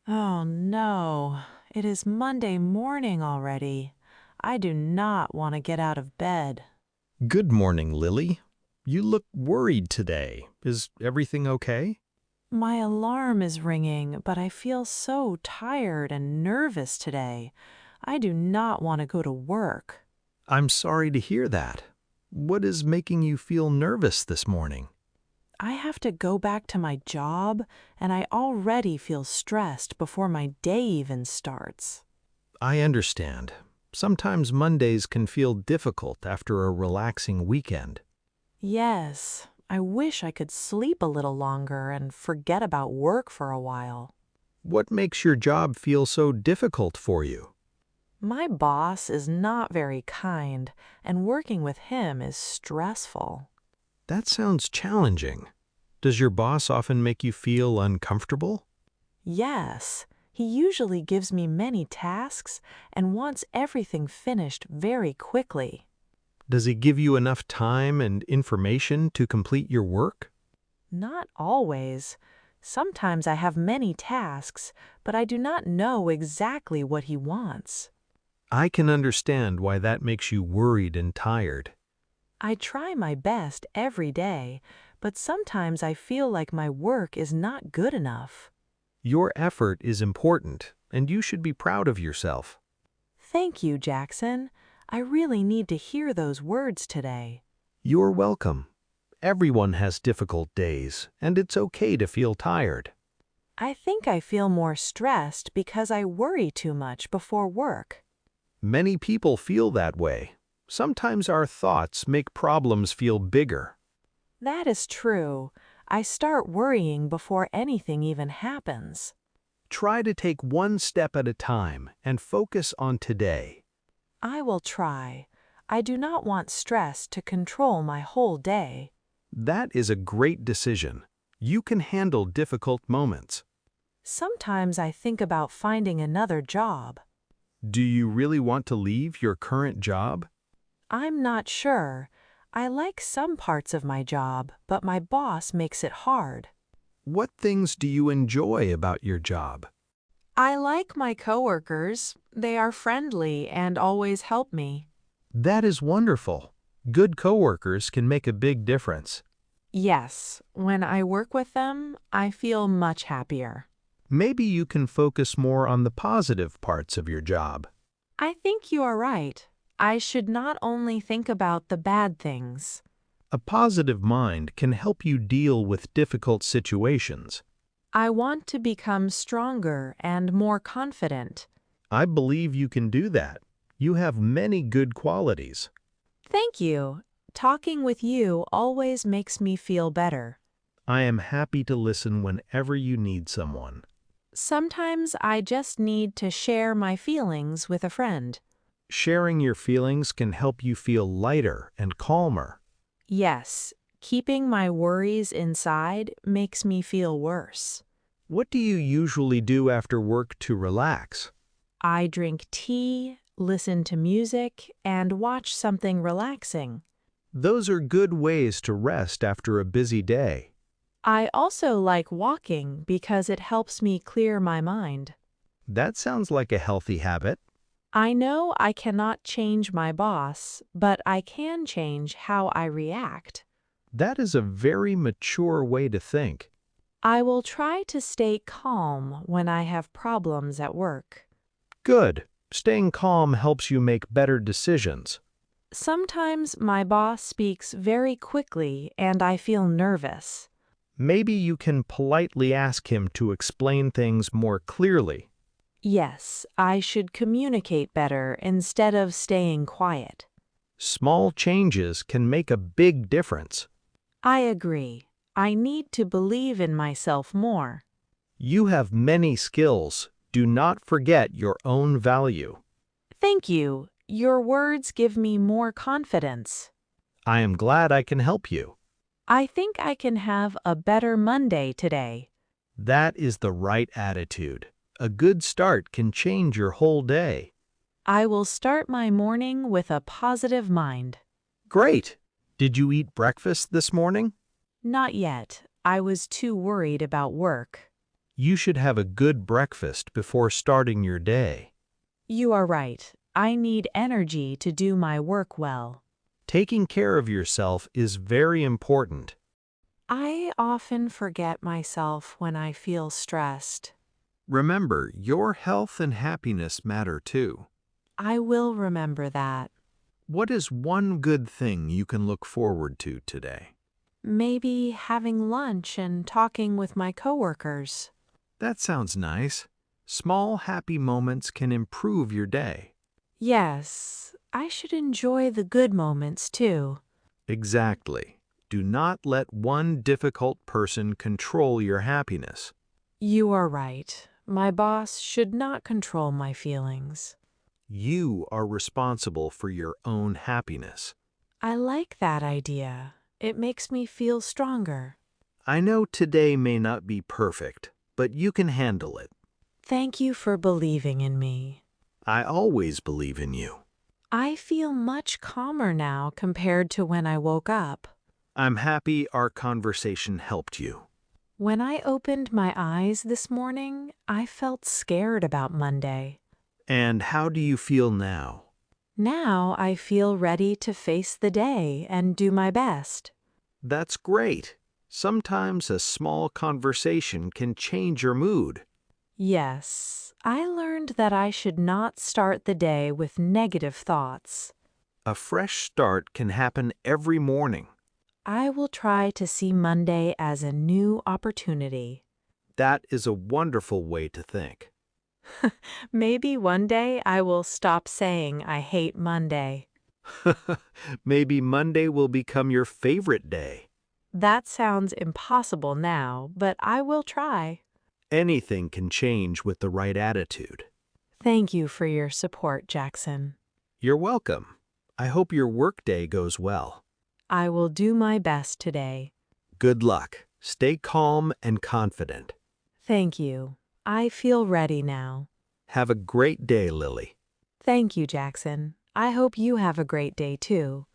Oh no, it is Monday morning already. I do not want to get out of bed. Good morning, Lily. You look worried today. Is everything okay? My alarm is ringing, but I feel so tired and nervous today. I do not want to go to work. I'm sorry to hear that. What is making you feel nervous this morning? I have to go back to my job, and I already feel stressed before my day even starts. I understand. Sometimes Mondays can feel difficult after a relaxing weekend. Yes, I wish I could sleep a little longer and forget about work for a while. What makes your job feel so difficult for you? My boss is not very kind, and working with him is stressful. That sounds challenging. Does your boss often make you feel uncomfortable? Yes, he usually gives me many tasks and wants everything finished very quickly. Does he give you enough time and information to complete your work? Not always. Sometimes I have many tasks, but I do not know exactly what he wants. I can understand why that makes you worried and tired. I try my best every day, but sometimes I feel like my work is not good enough. Your effort is important, and you should be proud of yourself. Thank you, Jackson. I really need to hear those words today. You're welcome. Everyone has difficult days, and it's okay to feel tired. I think I feel more stressed because I worry too much before work. Many people feel that way. Sometimes our thoughts make problems feel bigger. That is true. I start worrying before anything even happens. Try to take one step at a time and focus on today. I will try. I do not want stress to control my whole day. That is a great decision. You can handle difficult moments. Sometimes I think about finding another job. Do you really want to leave your current job? I'm not sure. I like some parts of my job, but my boss makes it hard. What things do you enjoy about your job? I like my coworkers. They are friendly and always help me. That is wonderful. Good coworkers can make a big difference. Yes, when I work with them, I feel much happier. Maybe you can focus more on the positive parts of your job. I think you are right. I should not only think about the bad things. A positive mind can help you deal with difficult situations. I want to become stronger and more confident. I believe you can do that. You have many good qualities. Thank you. Talking with you always makes me feel better. I am happy to listen whenever you need someone. Sometimes I just need to share my feelings with a friend. Sharing your feelings can help you feel lighter and calmer. Yes, keeping my worries inside makes me feel worse. What do you usually do after work to relax? I drink tea, listen to music, and watch something relaxing. Those are good ways to rest after a busy day. I also like walking because it helps me clear my mind. That sounds like a healthy habit. I know I cannot change my boss, but I can change how I react. That is a very mature way to think. I will try to stay calm when I have problems at work. Good. Staying calm helps you make better decisions. Sometimes my boss speaks very quickly and I feel nervous. Maybe you can politely ask him to explain things more clearly. Yes, I should communicate better instead of staying quiet. Small changes can make a big difference. I agree. I need to believe in myself more. You have many skills. Do not forget your own value. Thank you. Your words give me more confidence. I am glad I can help you. I think I can have a better Monday today. That is the right attitude. A good start can change your whole day. I will start my morning with a positive mind. Great! Did you eat breakfast this morning? Not yet. I was too worried about work. You should have a good breakfast before starting your day. You are right. I need energy to do my work well. Taking care of yourself is very important. I often forget myself when I feel stressed. Remember, your health and happiness matter too. I will remember that. What is one good thing you can look forward to today? Maybe having lunch and talking with my coworkers. That sounds nice. Small happy moments can improve your day. Yes, I should enjoy the good moments too. Exactly. Do not let one difficult person control your happiness. You are right. My boss should not control my feelings. You are responsible for your own happiness. I like that idea. It makes me feel stronger. I know today may not be perfect, but you can handle it. Thank you for believing in me. I always believe in you. I feel much calmer now compared to when I woke up. I'm happy our conversation helped you. When I opened my eyes this morning, I felt scared about Monday. And how do you feel now? Now I feel ready to face the day and do my best. That's great. Sometimes a small conversation can change your mood. Yes, I learned that I should not start the day with negative thoughts. A fresh start can happen every morning. I will try to see Monday as a new opportunity. That is a wonderful way to think. Maybe one day I will stop saying I hate Monday. Maybe Monday will become your favorite day. That sounds impossible now, but I will try. Anything can change with the right attitude. Thank you for your support, Jackson. You're welcome. I hope your workday goes well. I will do my best today. Good luck. Stay calm and confident. Thank you. I feel ready now. Have a great day, Lily. Thank you, Jackson. I hope you have a great day too.